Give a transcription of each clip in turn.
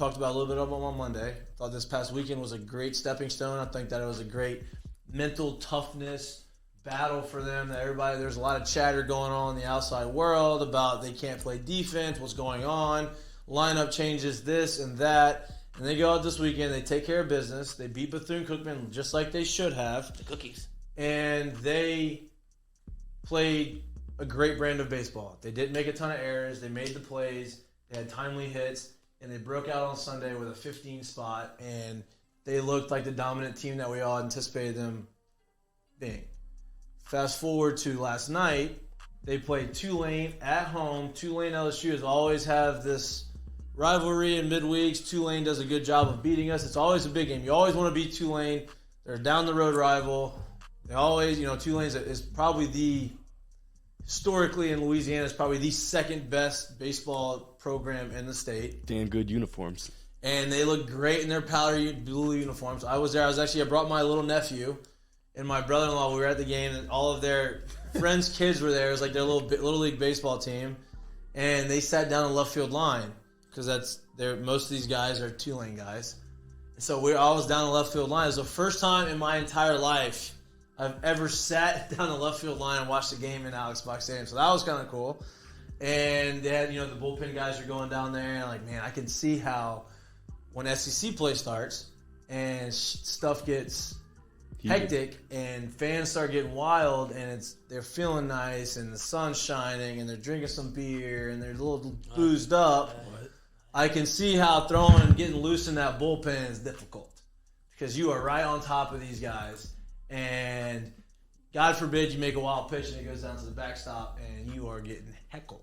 talked about a little bit of them on Monday. Thought this past weekend was a great stepping stone. I think that it was a great mental toughness battle for them. That there's a lot of chatter going on in the outside world about they can't play defense, what's going on, lineup changes, this and that. And they go out this weekend, they take care of business. They beat Bethune-Cookman just like they should have. The cookies. And they played a great brand of baseball. They didn't make a ton of errors. They made the plays. They had timely hits. And they broke out on Sunday with a 15 spot. And they looked like the dominant team that we all anticipated them being. Fast forward to last night. They played Tulane at home. Tulane LSU has always have this rivalry in midweeks. Tulane does a good job of beating us. It's always a big game. You always want to beat Tulane. They're a down-the-road rival. They always, Tulane is probably historically in Louisiana, is probably the second best baseball program in the state. Damn good uniforms. And they look great in their powder blue uniforms. I was there. I brought my little nephew and my brother-in-law. We were at the game, and all of their friends' kids were there. It was like their little league baseball team. And they sat down in left field line. Because most of these guys are Tulane guys. And so I was down the left field line. It was the first time in my entire life I've ever sat down the left field line and watched a game in Alex Box Stadium. So that was kind of cool. And they had, the bullpen guys are going down there. And like, man, I can see how when SEC play starts and stuff gets hectic and fans start getting wild and they're feeling nice and the sun's shining and they're drinking some beer and they're a little boozed up. I can see how throwing and getting loose in that bullpen is difficult because you are right on top of these guys, and God forbid you make a wild pitch and it goes down to the backstop and you are getting heckled.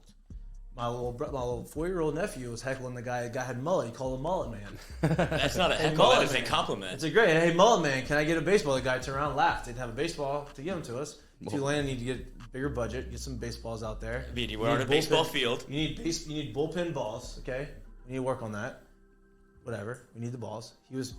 My little 4-year-old nephew was heckling the guy. The guy had mullet. He called him Mullet Man. That's not a heckle. That is a compliment. It's a great. Hey, Mullet Man, can I get a baseball? The guy turned around and laughed. Didn't have a baseball to give them to us. Tulane need to get a bigger budget. Get some baseballs out there. I mean, we're on a baseball field. You need bullpen balls. Okay. We need to work on that. Whatever. We need the balls. He was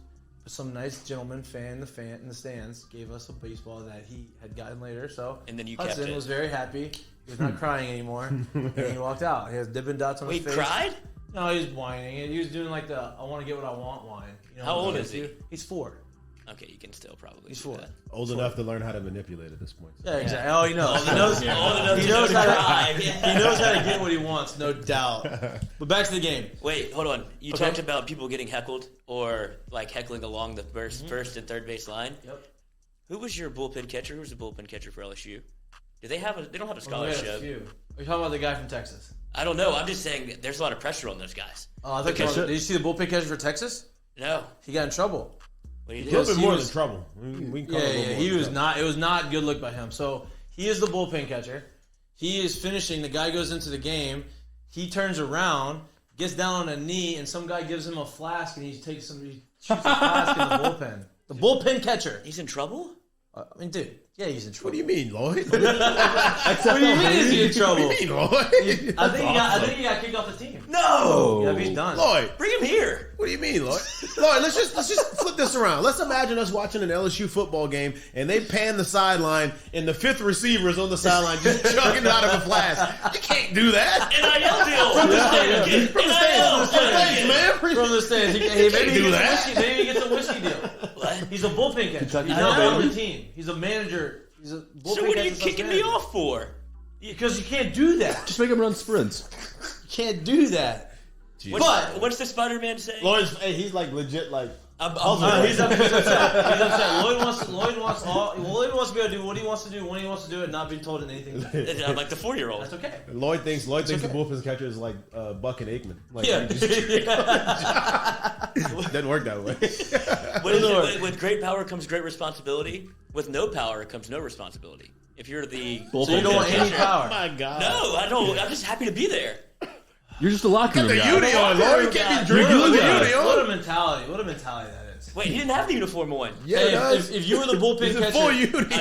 some nice gentleman in the stands gave us a baseball that he had gotten later. So and then Hudson was very happy. He was not crying anymore. And he walked out. He has Dippin' Dots on his face. Wait, cried? No, he was whining. He was doing like the I want to get what I want whine. How old is he? He's 4. Okay, you can still probably. He's 4. That. Old enough to learn how to manipulate at this point. Yeah, exactly. Oh, he knows. He knows how to get what he wants, no doubt. But back to the game. Wait, hold on. You talked about people getting heckled or like heckling along the first and third base line. Yep. Who was your bullpen catcher? Who was the bullpen catcher for LSU? They don't have a scholarship. Are you talking about the guy from Texas? I don't know. I'm just saying that there's a lot of pressure on those guys. Oh, I thought did you see the bullpen catcher for Texas? No. He got in trouble. A little bit more than trouble. He was not. It was not good look by him. So he is the bullpen catcher. He is finishing. The guy goes into the game. He turns around, gets down on a knee, and some guy gives him a flask, and he shoots a flask in the bullpen. The bullpen catcher. He's in trouble? I mean, dude. Yeah, he's in trouble. What do you mean, Lloyd? What do you mean is he in trouble? What do you mean, Lloyd? I think he got kicked off the team. No. Yeah, he's done. Lloyd, Bring him here. what do you mean, Lloyd? Lloyd, let's just flip this around. Let's imagine us watching an LSU football game and they pan the sideline and the 5th receiver is on the sideline just chugging it out of a flask. You can't do that. NIL deal. From the Thanks, man. From the stands. Maybe he gets a whiskey deal. What? He's a bullpen catcher. He's not on the team. He's a manager. He's a bullpen So what are you catcher kicking me off for? Because you can't do that. Just make him run sprints. You can't do that. What's the Spider-Man saying? He's like legit like. He's upset. He's upset. Lloyd wants to be able to do what he wants to do when he wants to do it, and not be told anything. I'm like the 4-year-old. That's okay. Lloyd thinks the bullpen catcher is like Buck and Aikman. Like, Yeah. Doesn't work that way. With great power comes great responsibility. With no power comes no responsibility. If you're the So you don't want any power. Oh my God. No, I don't. I'm just happy to be there. You're just a locker room The guy. uni on, Lloyd. You can't be drinking with the uni on. What a mentality. What a mentality that is. Wait, he didn't have the uniform on. Yeah, If you were the bullpen catcher,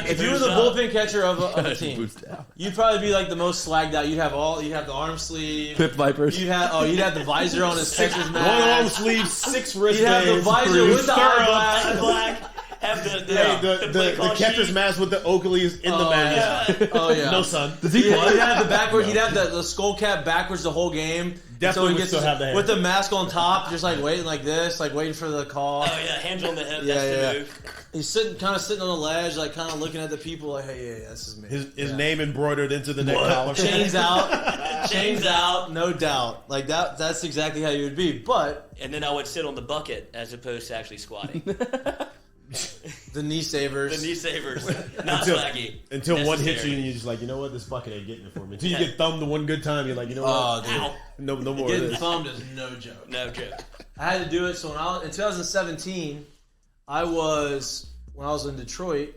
if you were the bullpen catcher of a team, you'd probably be like the most slagged out. You'd have the arm sleeve, Pit Vipers. You'd have the visor on his Texas One mask. arm sleeve, 6 wristbands. You'd have the visor with the Eye eyeglass. black. Have the the catcher's mask with the Oakleys in the mask. Yeah. Oh yeah. No sun. Does he He'd play? have the backward. He'd have the skull cap backwards the whole game. Definitely he would gets still have the hair. with the mask on top, just like waiting like this, like waiting for the call. Oh yeah, hands on the hip. Yeah, That's yeah. the move. He's kind of sitting on the ledge, like kind of looking at the people, like, hey, yeah, this is me. His name embroidered into the neck collar. Chains out, no doubt. Like that. That's exactly how you would be. But And then I would sit on the bucket as opposed to actually squatting. the knee savers. The knee savers, not Until- swaggy. Until one hits Necessary. you and you're just like, you know what, this bucket ain't getting it for me. Until you get thumbed the one good time, you're like, you know what, Dude. Ow. no more of Getting this. thumbed is no joke. No joke. I had to do it. So in 2017, when I was in Detroit,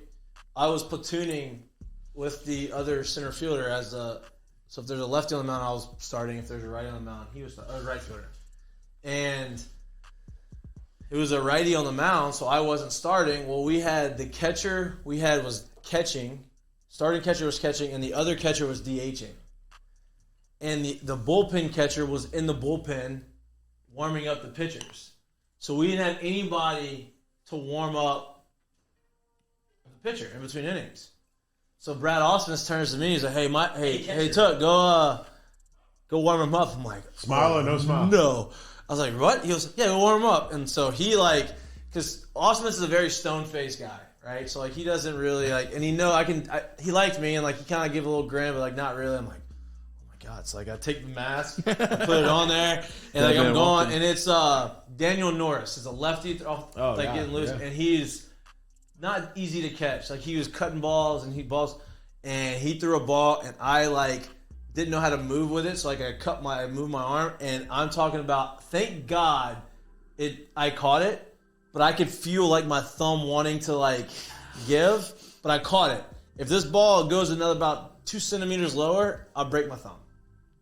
I was platooning with the other center fielder so if there's a lefty on the mound, I was starting. If there's a righty on the mound, he was a right fielder. And it was a righty on the mound, so I wasn't starting. Well, we had the catcher was catching. Starting catcher was catching, and the other catcher was DHing. And the bullpen catcher was in the bullpen warming up the pitchers. So we didn't have anybody to warm up the pitcher in between innings. So Brad Ausmus turns to me. He's like, "Hey, Took, go warm him up." I'm like, Smile or no smile? No. I was like, "What?" He goes, "Yeah, go warm him up." And so he because Ausmus is a very stone-faced guy, right? So he doesn't really and he liked me and he kind of gave a little grin, but not really. I'm like, oh my god! So I take the mask, I put it on there, and I'm going, and it's Daniel Norris is a lefty, getting loose, and he's not easy to catch. He was cutting balls and he threw a ball, and I didn't know how to move with it, so I moved my arm, and I'm talking about, thank God I caught it, but I could feel my thumb wanting to give, but I caught it. If this ball goes another about 2 centimeters lower, I'll break my thumb,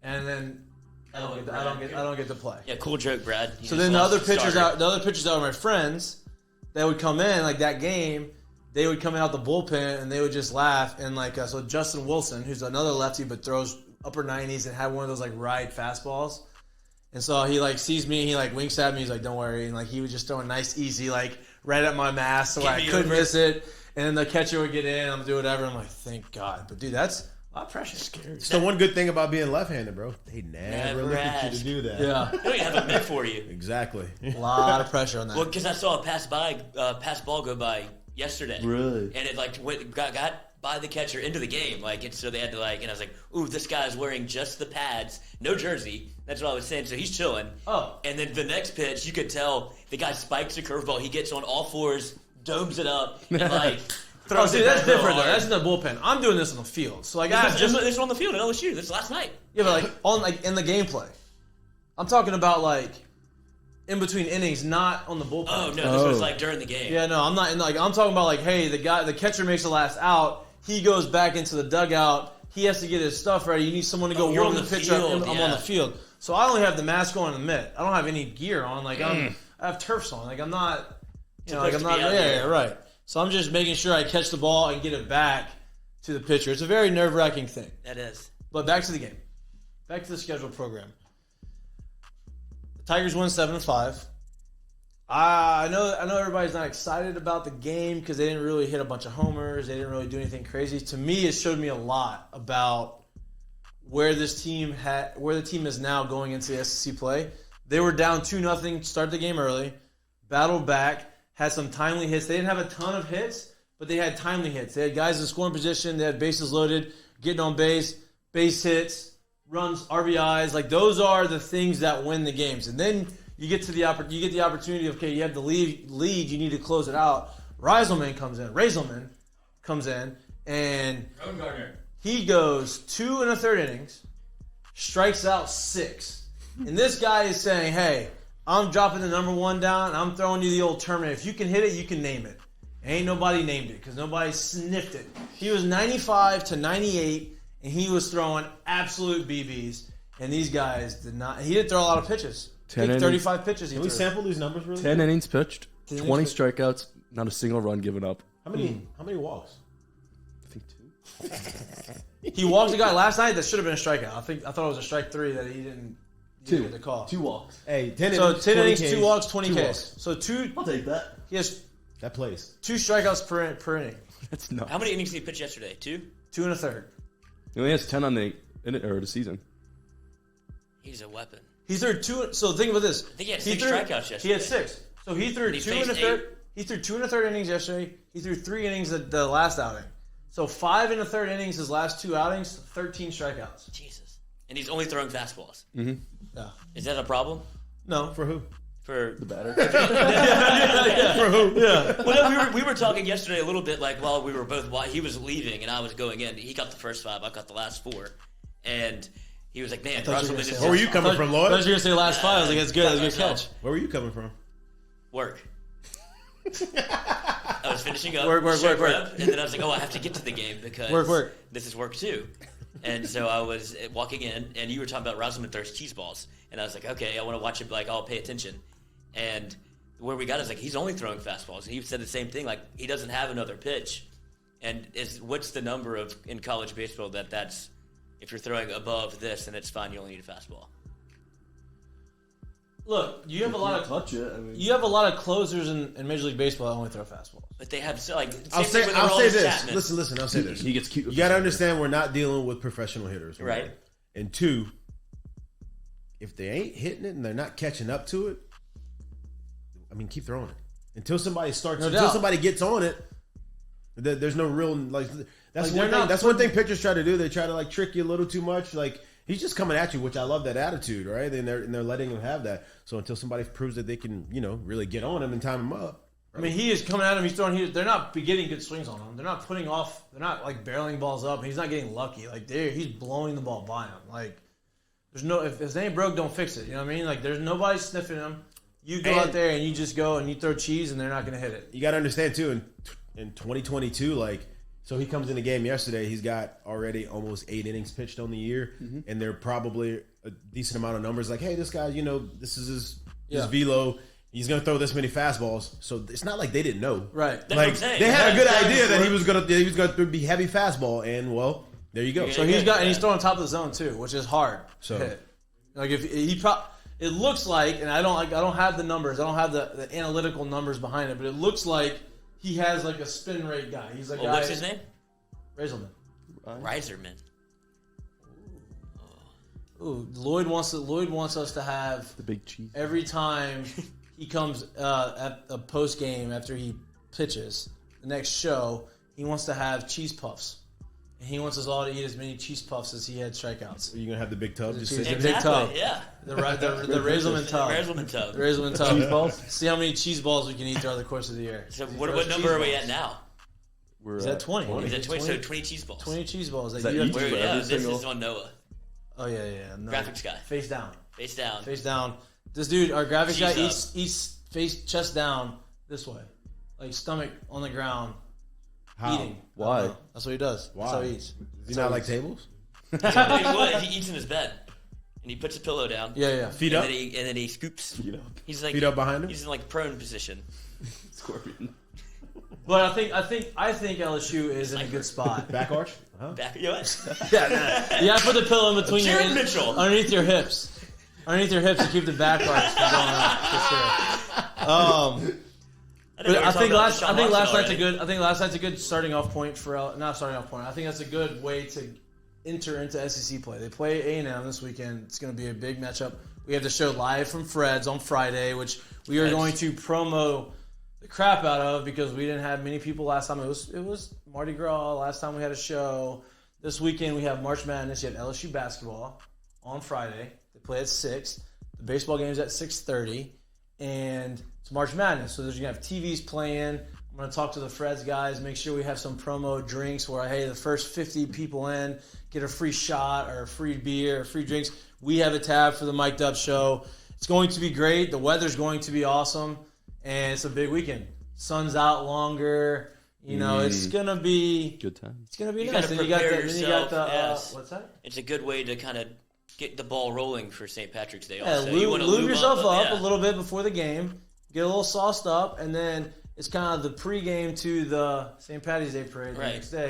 and then I don't get to play. Yeah, cool joke, Brad. So then the other pitchers that were my friends, they would come in that game. They would come out the bullpen and they would just laugh. And so Justin Wilson, who's another lefty but throws upper 90s and had one of those ride fastballs. And so he sees me, he winks at me. He's like, "Don't worry," and he would just throw a nice easy right at my mask so I couldn't miss it. And then the catcher would get in. I'm doing whatever. I'm like, thank God. But dude, that's a lot of pressure. Scary. So one good thing about being left-handed, bro, they never look at you to do that. Yeah, They don't even have a mitt for you. Exactly. a lot of pressure on that. Well, because I saw a pass ball go by yesterday. Really? And it got by the catcher into the game. So they had to and I was like, ooh, this guy's wearing just the pads, no jersey. That's what I was saying. So he's chilling. Oh. And then the next pitch, you could tell the guy spikes a curveball. He gets on all fours, domes it up, and throws it that's back real different though. hard. That's in the bullpen. I'm doing this on the field. So This was on the field at LSU. This was last night. yeah, but on in the gameplay. I'm talking about in between innings, not on the bullpen. Oh no, this was during the game. Yeah, no, I'm not in I'm talking about hey, the catcher makes the last out. He goes back into the dugout. He has to get his stuff ready. You need someone to go you're warm on the the pitcher up. field, I'm on the field. So I only have the mask on and the mitt. I don't have any gear on. I have turfs on. I'm not, I'm not. Yeah, right. So I'm just making sure I catch the ball and get it back to the pitcher. It's a very nerve-wracking thing. That is. But back to the game. Back to the scheduled program. The Tigers won 7-5. I know everybody's not excited about the game because they didn't really hit a bunch of homers. They didn't really do anything crazy. To me, it showed me a lot about where the team is now going into the SEC play. They were down 2-0, start the game early, battled back, had some timely hits. They didn't have a ton of hits, but they had timely hits. They had guys in scoring position. They had bases loaded, getting on base hits, runs, RBIs. Those are the things that win the games. And then you get the opportunity of, okay, you have the lead, you need to close it out. Reyzelman comes in, and he goes 2 1/3 innings, strikes out 6. And this guy is saying, hey, I'm dropping the number 1 down, and I'm throwing you the old Terminator. If you can hit it, you can name it. Ain't nobody named it because nobody sniffed it. He was 95 to 98, and he was throwing absolute BBs. And these guys did not. He didn't throw a lot of pitches. 35 pitches. Can we sample these numbers really? 10 innings pitched, 20 strikeouts, not a single run given up. How many walks? I think 2. He walked a guy last night that should have been a strikeout. I thought it was a strike 3 that he didn't get the call. 2 walks. Hey, 10 So innings, 10 innings, 20 2 walks, 20 2 Ks. walks. So 2. I'll take that. He has That plays. 2 strikeouts per inning. That's nuts. How many innings did he pitch yesterday? 2? 2 1/3. He only has 10 on the season. He's a weapon. He threw 2. So think about this. I think he had 6 strikeouts yesterday. He had 6. So he threw And he 2 faced 1/3. 8. He threw 2 1/3 innings yesterday. He threw 3 innings at the last outing. So 5 1/3 innings his last 2 outings. 13 strikeouts. Jesus. And he's only throwing fastballs. Mm-hmm. Yeah. Is that a problem? No. For who? For The batter. For who? Yeah. Well, no, we were talking yesterday a little bit like while we were both he was leaving and I was going in. He got the first 5. I got the last 4, and he was like, "Man, Reyzelman is Where were you coming from, I thought Lloyd? you were going to say last 5. I was like, that's good. That's a good catch. Where were you coming from? work." I was finishing up, Work. and then I was like, "Oh, I have to get to the game because Work. this is work too." And so I was walking in, and you were talking about Reyzelman throws cheese balls, and I was like, "Okay, I want to watch it. Like, I'll pay attention." And where we got is like he's only throwing fastballs, and he said the same thing. Like he doesn't have another pitch. And what's the number of in college baseball that's if you're throwing above this, then it's fine. You only need a fastball. Look, you have a lot of touch it. I mean, you have a lot of closers in Major League Baseball that only throw fastballs. But they have I'll I'll say this. Listen. I'll say this. he gets cute. You got to understand, we're not dealing with professional hitters, Right. And 2, if they ain't hitting it and they're not catching up to it, I mean, keep throwing it until somebody starts. No until doubt. somebody gets on it. There's no real like. That's Like, one they're thing. not That's one thing pitchers try to do. They try to like trick you a little too much. Like he's just coming at you, which I love that attitude, right? And they're letting him have that. So until somebody proves that they can, really get on him and time him up. I mean, he is coming at him. He's throwing. They're not getting good swings on him. They're not putting off. They're not like barreling balls up. He's not getting lucky. Like he's blowing the ball by him. Like there's no. If it ain't broke, don't fix it. You know what I mean? Like there's nobody sniffing him. You go out there and you just go and you throw cheese and they're not going to hit it. You got to understand too. In 2022, like. So he comes in the game yesterday. He's got already almost 8 innings pitched on the year, and they're probably a decent amount of numbers. Like, hey, this guy, this is his velo. He's gonna throw this many fastballs. So it's not like they didn't know, Right? That's what like I'm saying. they had a good Yeah, idea that he exactly. was gonna be heavy fastball, and well, there you go. Yeah. So he's throwing top of the zone too, which is hard So- to hit. Like if it looks like, and I don't have the numbers. I don't have the analytical numbers behind it, but it looks like he has like a spin rate guy. He's like What's his name? Reyzelman. Reyzelman. Ooh, Lloyd wants us to have the big cheese. every time he comes at a post game after he pitches the next show. He wants to have cheese puffs, and he wants us all to eat as many cheese puffs as he had strikeouts. Are you gonna have the big tub? Just Cheese. sit Big tub. Yeah. The Reyzelman tub. Reyzelman tub. The Reyzelman tub. Cheese balls. See how many cheese balls we can eat throughout the course of the year. So what number are we at now? We're Is that 20? He's at 20, so 20 cheese balls. 20 cheese balls. that you have each? to- Where, For yeah, every this single- is on Noah. Oh yeah. No. Graphics guy. Face down. Face down. Face down. This dude, our graphics Cheese guy, up. eats face chest down this way, like stomach on the ground, How? eating. Why? I don't know. That's what he does. Why? That's how he eats. Does he not like tables? He eats in his bed, and he puts a pillow down. Yeah. Feet and up. then he scoops. Feet up. He's like Feet up behind him? He's in like prone position. Scorpion. But I think LSU is in a good spot. Back arch? Back, you know what? Yeah, you gotta put the pillow in between Jared Mitchell. underneath your hips to keep the back arch from going up for sure. But I think last night's a good starting off point for not starting off point. I think that's a good way to enter into SEC play. They play A&M this weekend. It's going to be a big matchup. We have the show live from Fred's on Friday, which we are going to promo the crap out of because we didn't have many people last time. It was Mardi Gras last time we had a show. This weekend we have March Madness. You have LSU basketball on Friday. They play at 6. The baseball game's at 6:30, and it's March Madness. So you're gonna have TVs playing. I'm gonna talk to the Freds guys. Make sure we have some promo drinks where hey, the first 50 people in get a free shot or a free beer or free drinks. We have a tab for the Mik'd show. It's going to be great. The weather's going to be awesome. And it's a big weekend. Sun's out longer. It's gonna be Good time. It's gonna be You nice. gotta Then you got prepare the yourself, yes. what's that? It's a good way to kind of get the ball rolling for St. Patrick's Day. Yeah, Also, you want to lube yourself up yeah. a little bit before the game. Get a little sauced up, and then it's kind of the pregame to the St. Patty's Day parade the Right. next day.